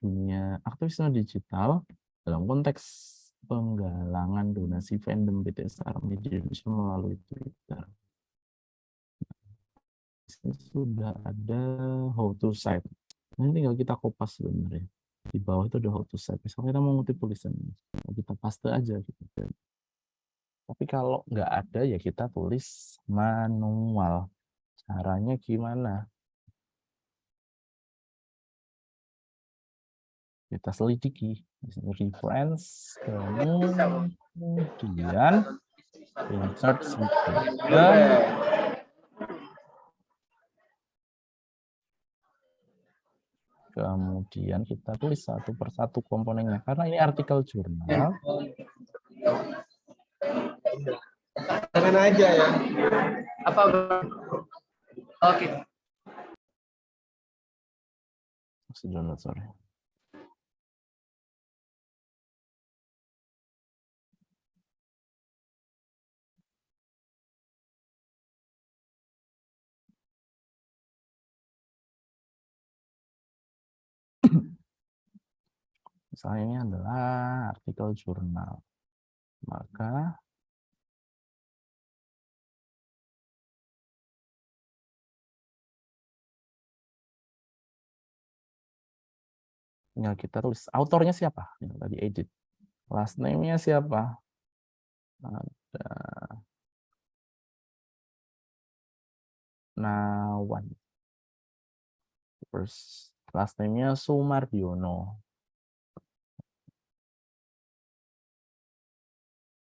digital dalam konteks penggalangan donasi fandom BTS Army di Indonesia melalui Twitter. Di sini sudah ada how to site. Ini tinggal kita kopas sebenarnya. Di bawah itu ada how to site. Misalnya kita mau ngutip tulisan ini, kita paste aja gitu. Tapi kalau nggak ada ya kita tulis manual. Caranya gimana? Kita selidiki. Reference, kemudian insert citation, kemudian kita tulis satu persatu komponennya. Karena ini artikel jurnal. Jangan aja ya. Apa? Oke. Masih download, sorry. Misalnya ini adalah artikel jurnal. Maka tinggal kita tulis autornya siapa? Yang tadi edit. Last name-nya siapa? Ada Nawan. First last name-nya Sumardiono.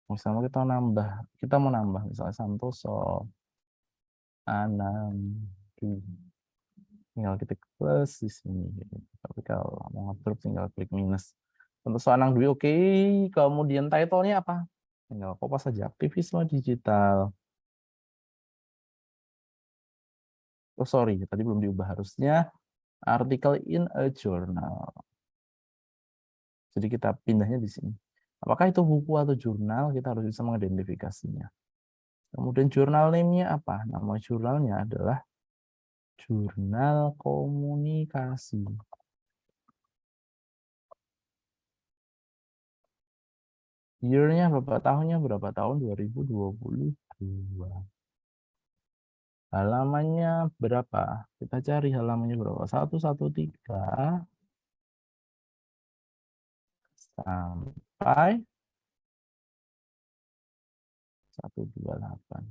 Misalnya kita mau nambah misalnya Santoso, Anam, tinggal ketik plus di sini. Tapi kalau mau ngatur tinggal klik minus. Santoso Anang Dwi, oke. Kemudian title-nya apa? Tinggal kopas saja aktivisme digital. Oh sorry, tadi belum diubah, harusnya article in a journal. Jadi kita pindahnya di sini. Apakah itu buku atau jurnal? Kita harus bisa mengidentifikasinya. Kemudian jurnal name-nya apa? Nama jurnalnya adalah Jurnal Komunikasi. Year-nya berapa? Tahunnya berapa? Tahun 2022. Halamannya berapa? Kita cari halamannya berapa? 113 sampai 128.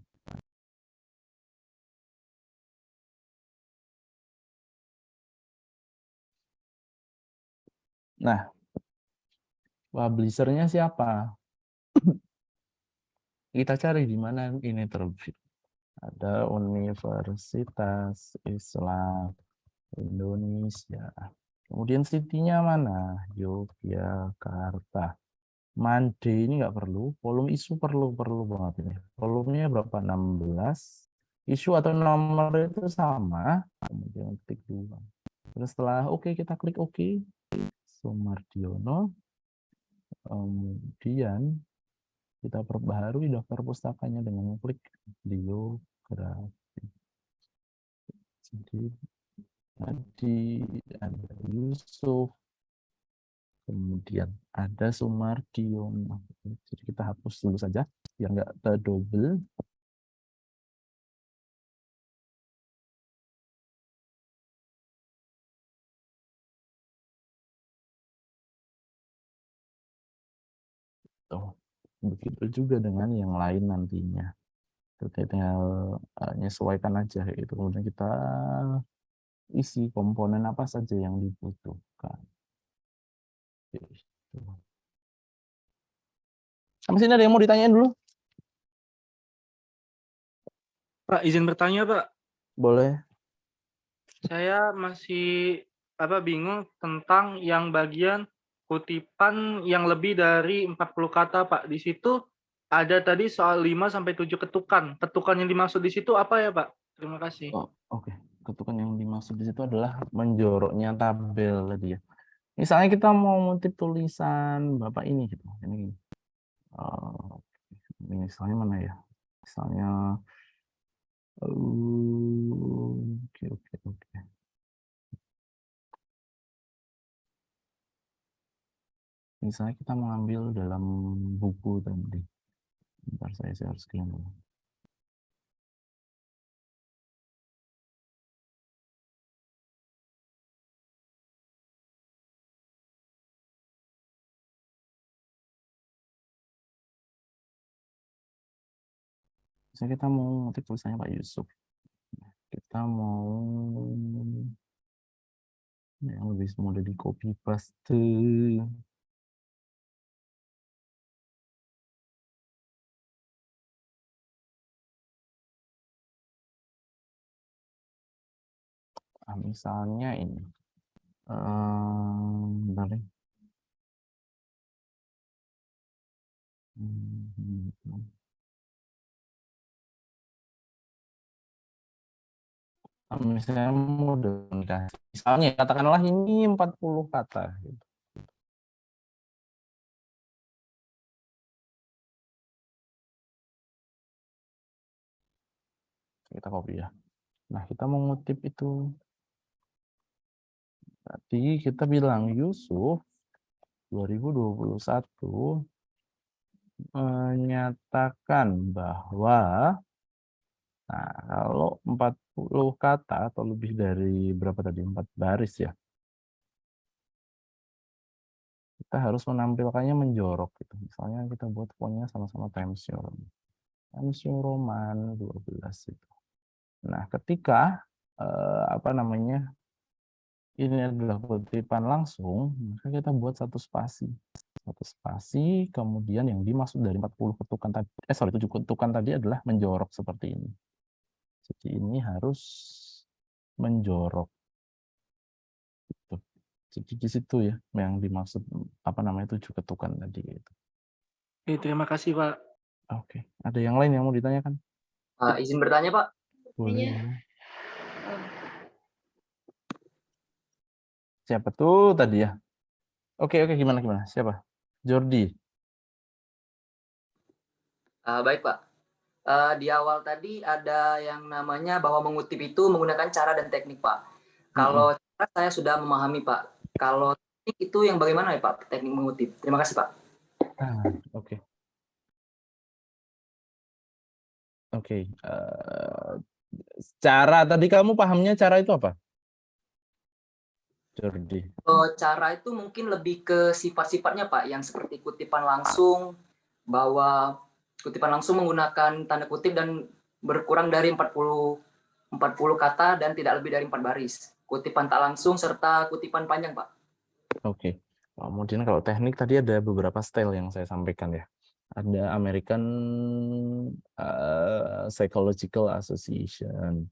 Nah, publisher-nya siapa? Kita cari di mana ini terbit. Ada Universitas Islam Indonesia. Kemudian city-nya mana? Yogyakarta. Mande ini nggak perlu. Volume isu perlu banget ini. Volumenya berapa? 16. Isu atau nomor itu sama. Kemudian klik 2. Terus setelah oke, kita klik oke. Sumardiono. Kemudian kita perbaharui daftar pustakanya dengan klik biografi. Jadi tadi ada Yusuf, kemudian ada Sumardiono. Jadi kita hapus dulu saja biar nggak terdouble. Tuh. Begitu juga dengan yang lain nantinya. Kita tinggal menyesuaikan aja itu. Kemudian kita isi komponen apa saja yang dibutuhkan. Gitu. Sampai sini ada yang mau ditanyain dulu? Pak, izin bertanya, Pak. Boleh. Saya masih bingung tentang yang bagian kutipan yang lebih dari 40 kata, Pak. Di situ ada tadi soal 5 sampai 7 ketukan. Ketukan yang dimaksud di situ apa ya, Pak? Terima kasih. Oh, oke. Ketukan yang dimaksud di situ adalah menjoroknya tabel tadi ya. Misalnya kita mau ngutip tulisan Bapak ini gitu. Ini misalnya mana ya? Misalnya oke oke oke. Misalnya kita mengambil dalam buku tadi. Bentar saya share screen dulu. Misalnya kita mau ngutip tulisannya Pak Yusuf. Kita mau yang lebih mudah di copy paste. Nah, misalnya ini. Bentar ya. Misalnya mudah komunikasi. Misalnya katakanlah ini 40 kata. Gitu. Kita copy ya. Nah, kita mengutip itu. Tadi kita bilang Yusuf 2021 menyatakan bahwa nah, kalau 40 kata atau lebih dari berapa tadi? 4 baris ya. Kita harus menampilkannya menjorok gitu. Misalnya kita buat fontnya sama-sama Times New Roman. Times New Roman 12 itu. Nah, ketika ini adalah kutipan langsung, maka kita buat satu spasi. Satu spasi, kemudian yang dimaksud dari 40 ketukan tadi, 7 ketukan tadi adalah menjorok seperti ini. Jadi ini harus menjorok. Gitu. Jadi di situ ya yang dimaksud 7 ketukan tadi gitu. Oke, terima kasih, Pak. Oke, ada yang lain yang mau ditanyakan? Izin bertanya, Pak. Boleh. Siapa tuh tadi ya? Oke, gimana? Siapa? Jordi. Baik, Pak. Di awal tadi ada yang namanya bahwa mengutip itu menggunakan cara dan teknik, Pak. Kalau cara saya sudah memahami, Pak. Kalau teknik itu yang bagaimana ya, Pak? Teknik mengutip. Terima kasih, Pak. Oke. Oke. Cara tadi kamu pahamnya cara itu apa? Jordi. Cara itu mungkin lebih ke sifat-sifatnya, Pak, yang seperti kutipan langsung, bahwa kutipan langsung menggunakan tanda kutip dan berkurang dari 40 kata dan tidak lebih dari 4 baris. Kutipan tak langsung serta kutipan panjang, Pak. Oke. Kemudian kalau teknik tadi ada beberapa style yang saya sampaikan ya. Ada American Psychological Association.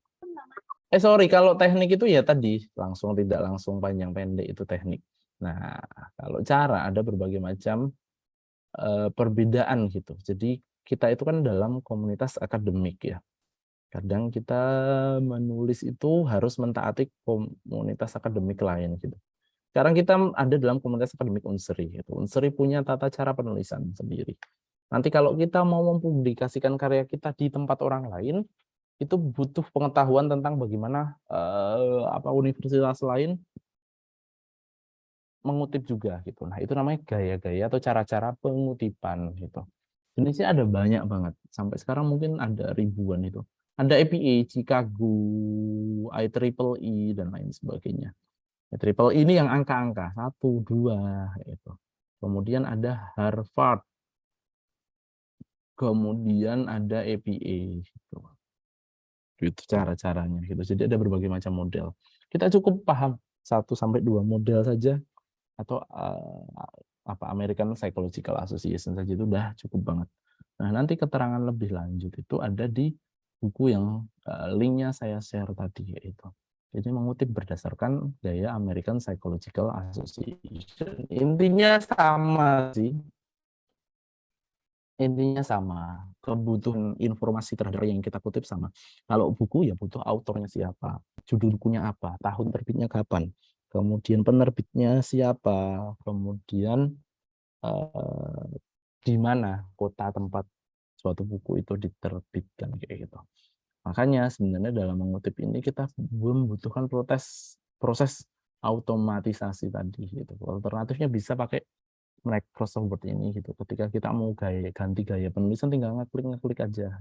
Kalau teknik itu ya tadi langsung, tidak langsung, panjang, pendek itu teknik. Nah, kalau cara ada berbagai macam perbedaan gitu. Jadi kita itu kan dalam komunitas akademik ya. Kadang kita menulis itu harus mentaati komunitas akademik lain gitu. Sekarang kita ada dalam komunitas akademik Unsri. Gitu. Unsri punya tata cara penulisan sendiri. Nanti kalau kita mau mempublikasikan karya kita di tempat orang lain, itu butuh pengetahuan tentang bagaimana universitas lain mengutip juga gitu. Nah, itu namanya gaya-gaya atau cara-cara pengutipan gitu. Jenisnya ada banyak banget. Sampai sekarang mungkin ada ribuan itu. Ada APA, Chicago, IEEE dan lain sebagainya. Triple ini yang angka-angka 1, 2 itu. Kemudian ada Harvard. Kemudian ada APA gitu. Itu cara-caranya gitu. Jadi ada berbagai macam model. Kita cukup paham 1 sampai 2 model saja atau American Psychological Association saja itu udah cukup banget. Nah, nanti keterangan lebih lanjut itu ada di buku yang linknya saya share tadi yaitu. Jadi mengutip berdasarkan gaya American Psychological Association. Intinya sama sih. Intinya sama. Kebutuhan informasi terhadap yang kita kutip sama. Kalau buku ya butuh autornya siapa, judul bukunya apa, tahun terbitnya kapan, kemudian penerbitnya siapa, kemudian di mana kota tempat suatu buku itu diterbitkan kayak gitu. Makanya sebenarnya dalam mengutip ini kita membutuhkan proses automatisasi tadi gitu. Alternatifnya bisa pakai Microsoft Word ini gitu. Ketika kita mau ganti gaya penulisan tinggal ngeklik aja.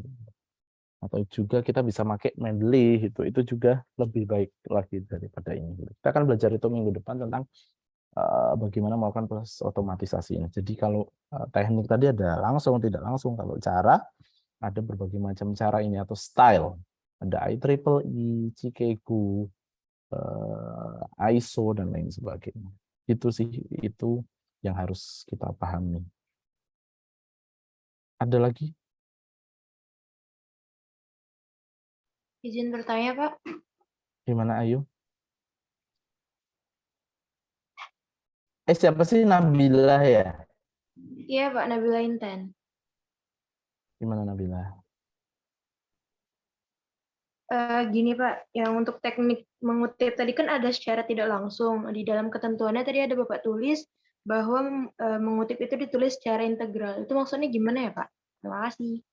Atau juga kita bisa pakai Mendeley gitu. Itu juga lebih baik lagi daripada ini. Kita akan belajar itu minggu depan tentang bagaimana melakukan proses otomatisasi ini. Jadi kalau teknik tadi ada langsung, tidak langsung. Kalau cara ada berbagai macam cara ini atau style. Ada IEEE, Chicago, ISO dan lain sebagainya. Itu sih itu yang harus kita pahami. Ada lagi? Izin bertanya, Pak. Gimana Ayu? Siapa sih Nabila ya? Iya, Pak, Nabila Intan. Gimana Nabila? Gini, Pak, yang untuk teknik mengutip tadi kan ada secara tidak langsung. Di dalam ketentuannya tadi ada Bapak tulis bahwa mengutip itu ditulis secara integral. Itu maksudnya gimana ya, Pak? Terima kasih.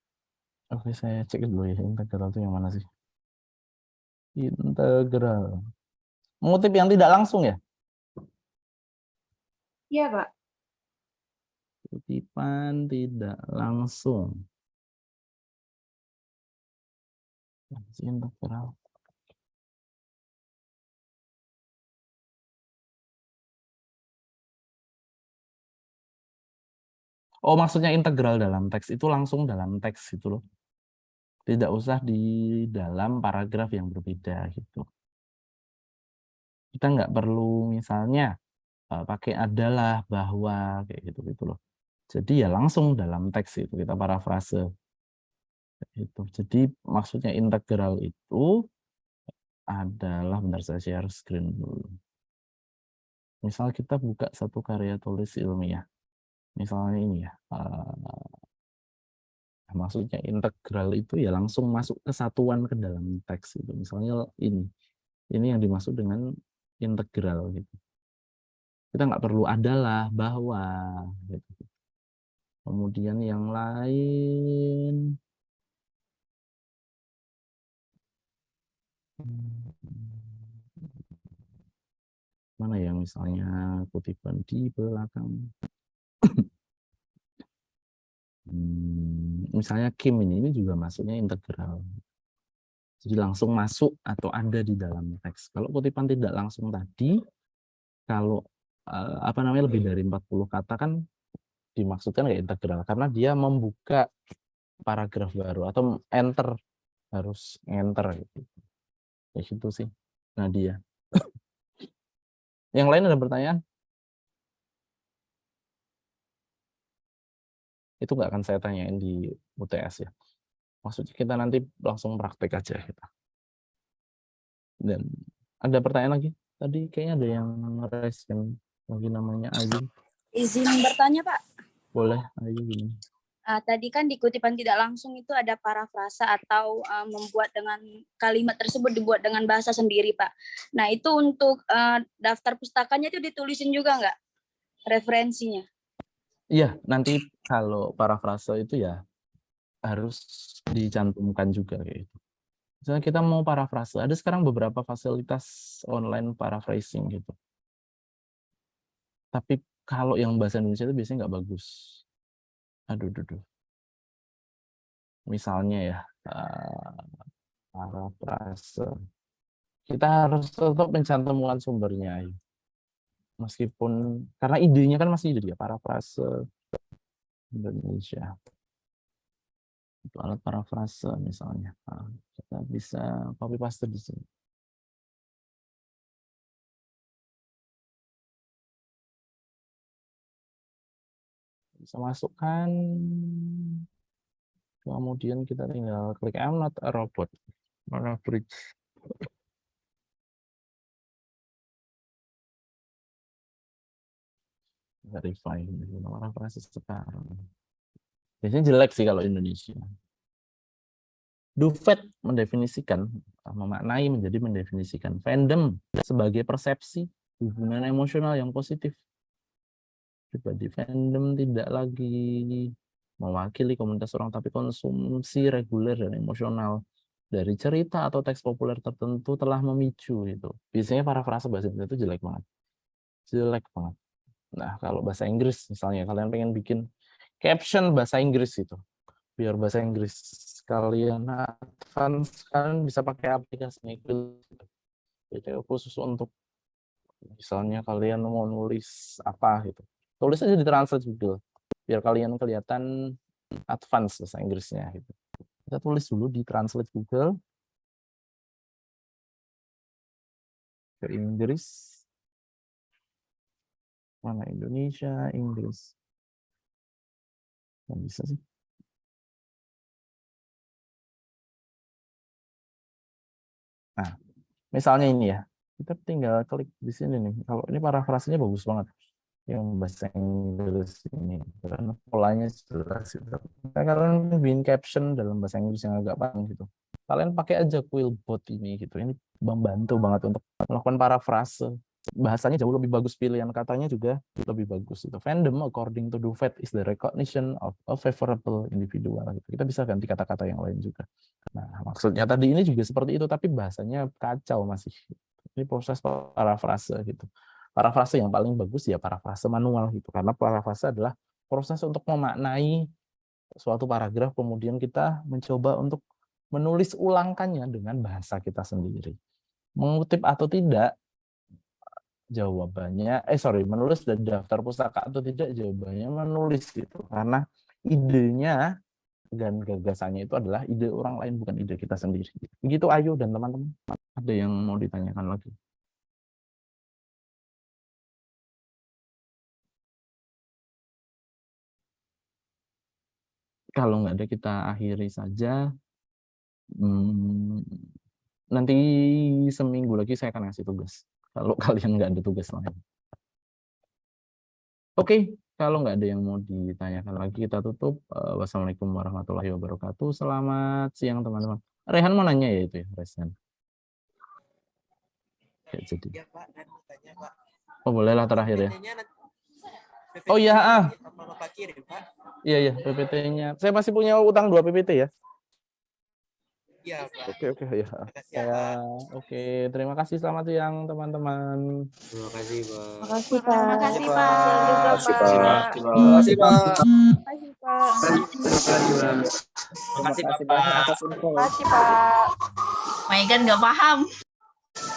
Oke, saya cek dulu ya. Integral itu yang mana sih? Integral. Mengutip yang tidak langsung ya? Iya, Pak. Kutipan tidak langsung. Integral. Oh, maksudnya integral dalam teks itu langsung dalam teks itu loh. Tidak usah di dalam paragraf yang berbeda gitu. Kita nggak perlu misalnya pakai adalah, bahwa, kayak gitu loh. Jadi ya langsung dalam teks itu kita parafrase. Itu. Jadi maksudnya integral itu adalah, bentar saya share screen dulu. Misal kita buka satu karya tulis ilmiah. Misalnya ini ya. Maksudnya integral itu ya langsung masuk kesatuan ke dalam teks itu. Misalnya ini yang dimaksud dengan integral gitu. Kita nggak perlu adalah, bahwa gitu. Kemudian yang lain mana yang misalnya kutipan di belakang. Misalnya Kim ini juga masuknya integral. Jadi langsung masuk atau ada di dalam teks. Kalau kutipan tidak langsung tadi, kalau apa namanya lebih dari 40 kata kan dimaksudkan kayak integral karena dia membuka paragraf baru atau harus enter gitu. Ya gitu sih. Nah dia. Yang lain ada pertanyaan? Itu nggak akan saya tanyain di UTS ya. Maksudnya kita nanti langsung praktek aja kita. Dan ada pertanyaan lagi? Tadi kayaknya ada yang raise yang lagi namanya Ayu. Izin bertanya, Pak. Boleh, Ayu gini. Tadi kan di kutipan tidak langsung itu ada parafrasa atau membuat dengan kalimat tersebut dibuat dengan bahasa sendiri, Pak. Nah, itu untuk daftar pustakanya itu ditulisin juga nggak referensinya? Iya, nanti kalau parafrase itu ya harus dicantumkan juga kayak gitu. Misalnya kita mau parafrase, ada sekarang beberapa fasilitas online paraphrasing gitu. Tapi kalau yang bahasa Indonesia itu biasanya nggak bagus. Aduh. Misalnya ya, parafrase. Kita harus tetap mencantumkan sumbernya. Meskipun, karena idenya kan masih ide dia, parafrase Indonesia. Itu alat parafrase misalnya. Nah, kita bisa copy paste di sini. Bisa masukkan, kemudian kita tinggal klik I'm not a robot, mana bridge. verify parafrase sekarang. Biasanya jelek sih kalau Indonesia. Dufet mendefinisikan fandom sebagai persepsi hubungan emosional yang positif. Pribadi fandom tidak lagi mewakili komunitas orang, tapi konsumsi reguler dan emosional dari cerita atau teks populer tertentu telah memicu itu. Biasanya parafrase bahasa Indonesia itu jelek banget. Jelek banget. Nah, kalau bahasa Inggris misalnya kalian pengen bikin caption bahasa Inggris itu, biar bahasa Inggris kalian advance, kalian bisa pakai aplikasi Google. Jadi khusus untuk misalnya kalian mau nulis apa gitu, tulis aja di Translate Google, biar kalian kelihatan advance bahasa Inggrisnya gitu. Kita tulis dulu di Translate Google ke Inggris, mana Indonesia, Inggris, nggak bisa sih. Nah, misalnya ini ya, kita tinggal klik di sini nih. Kalau ini parafrasenya bagus banget, yang bahasa Inggris ini, karena polanya jelas. Nah, kalian bikin caption dalam bahasa Inggris yang agak panjang gitu. Kalian pakai aja Quillbot ini gitu. Ini membantu banget untuk melakukan parafrase. Bahasanya jauh lebih bagus, pilihan katanya juga lebih bagus. Itu fandom according to Dufet is the recognition of a favorable individual. Gitu. Kita bisa ganti kata-kata yang lain juga. Nah, maksudnya tadi ini juga seperti itu, tapi bahasanya kacau masih. Ini proses parafrase gitu. Parafrase yang paling bagus ya parafrase manual gitu, karena parafrase adalah proses untuk memaknai suatu paragraf, kemudian kita mencoba untuk menulis ulangkannya dengan bahasa kita sendiri. Mengutip atau tidak, jawabannya menulis dari daftar pustaka atau tidak, jawabannya menulis gitu, karena idenya dan gagasannya itu adalah ide orang lain, bukan ide kita sendiri. Begitu Ayu dan teman-teman. Ada yang mau ditanyakan lagi? Kalau nggak ada, kita akhiri saja. Nanti seminggu lagi saya akan ngasih tugas. Kalau kalian nggak ada tugas lain. Oke, kalau nggak ada yang mau ditanyakan lagi, kita tutup. Wassalamualaikum warahmatullahi wabarakatuh. Selamat siang teman-teman. Rehan mau nanya ya itu ya, Rehan. Ya, jadi. Ya, Pak, dan tanya, Pak. Oh, bolehlah terakhir ya. PPT Oh iya, apa Bapak kirim, Pak? Iya, PPT-nya. Saya masih punya utang 2 PPT ya. Iya, Pak. Oke ya. Oke, terima kasih. Selamat siang teman-teman. Terima kasih, Pak. Makasih, Pak. Makasih, Pak. Juga, Terima Pak. kasih, Pak. Makasih, Pak. Terima kasih, Pak. Makasih, Pak. Maegan nggak paham.